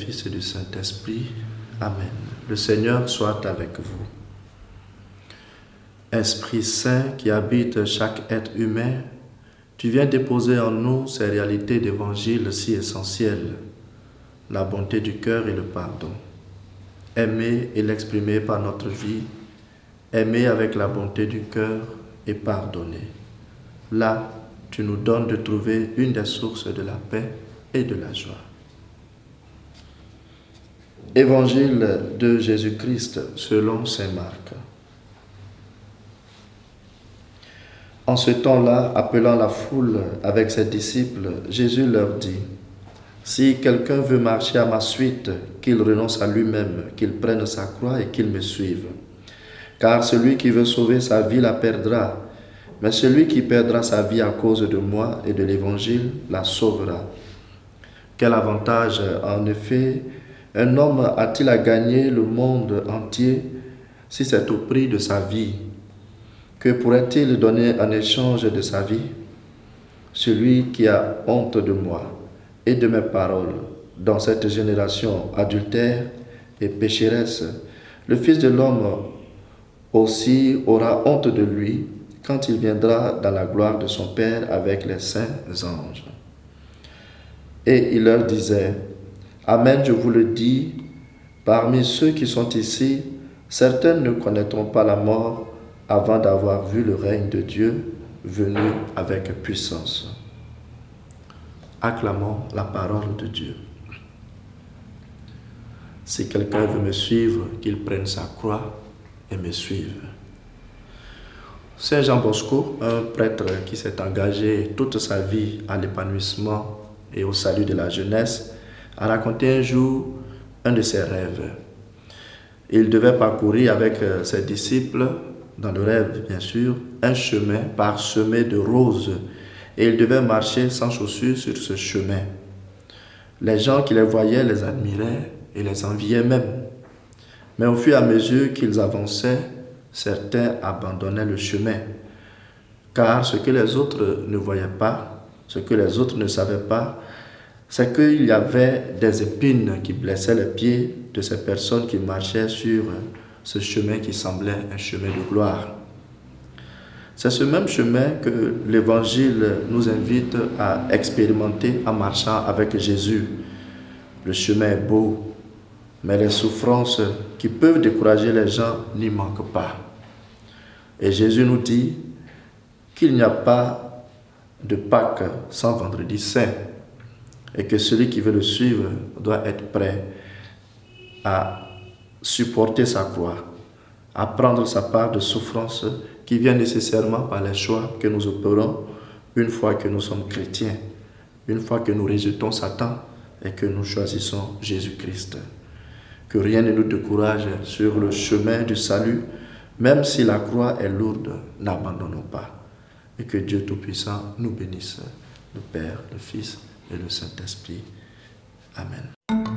Fils et du Saint-Esprit. Amen. Le Seigneur soit avec vous. Esprit Saint qui habite chaque être humain, tu viens déposer en nous ces réalités d'évangile si essentielles, la bonté du cœur et le pardon. Aimer et l'exprimer par notre vie, aimer avec la bonté du cœur et pardonner. Là, tu nous donnes de trouver une des sources de la paix et de la joie. Évangile de Jésus-Christ selon saint Marc. En ce temps-là, appelant la foule avec ses disciples, Jésus leur dit : « Si quelqu'un veut marcher à ma suite, qu'il renonce à lui-même, qu'il prenne sa croix et qu'il me suive. Car celui qui veut sauver sa vie la perdra, mais celui qui perdra sa vie à cause de moi et de l'Évangile la sauvera. Quel avantage, en effet, un homme a-t-il à gagner le monde entier si c'est au prix de sa vie ? Que pourrait-il donner en échange de sa vie ? Celui qui a honte de moi et de mes paroles dans cette génération adultère et pécheresse, le Fils de l'homme aussi aura honte de lui quand il viendra dans la gloire de son Père avec les saints anges. » Et il leur disait : « Amen, je vous le dis, parmi ceux qui sont ici, certains ne connaîtront pas la mort avant d'avoir vu le règne de Dieu venu avec puissance. » Acclamons la parole de Dieu. Si quelqu'un veut me suivre, qu'il prenne sa croix et me suive. Saint Jean Bosco, un prêtre qui s'est engagé toute sa vie à l'épanouissement et au salut de la jeunesse, a raconté un jour un de ses rêves. Il devait parcourir avec ses disciples, dans le rêve bien sûr, un chemin parsemé de roses, et il devait marcher sans chaussures sur ce chemin. Les gens qui les voyaient les admiraient et les enviaient même. Mais au fur et à mesure qu'ils avançaient, certains abandonnaient le chemin, car ce que les autres ne voyaient pas, ce que les autres ne savaient pas, c'est qu'il y avait des épines qui blessaient les pieds de ces personnes qui marchaient sur ce chemin qui semblait un chemin de gloire. C'est ce même chemin que l'Évangile nous invite à expérimenter en marchant avec Jésus. Le chemin est beau, mais les souffrances qui peuvent décourager les gens n'y manquent pas. Et Jésus nous dit qu'il n'y a pas de Pâques sans Vendredi Saint, et que celui qui veut le suivre doit être prêt à supporter sa croix, à prendre sa part de souffrance qui vient nécessairement par les choix que nous opérons une fois que nous sommes chrétiens, une fois que nous rejetons Satan et que nous choisissons Jésus-Christ. Que rien ne nous décourage sur le chemin du salut, même si la croix est lourde, n'abandonnons pas. Et que Dieu Tout-Puissant nous bénisse, le Père, le Fils et le Saint-Esprit. Amen.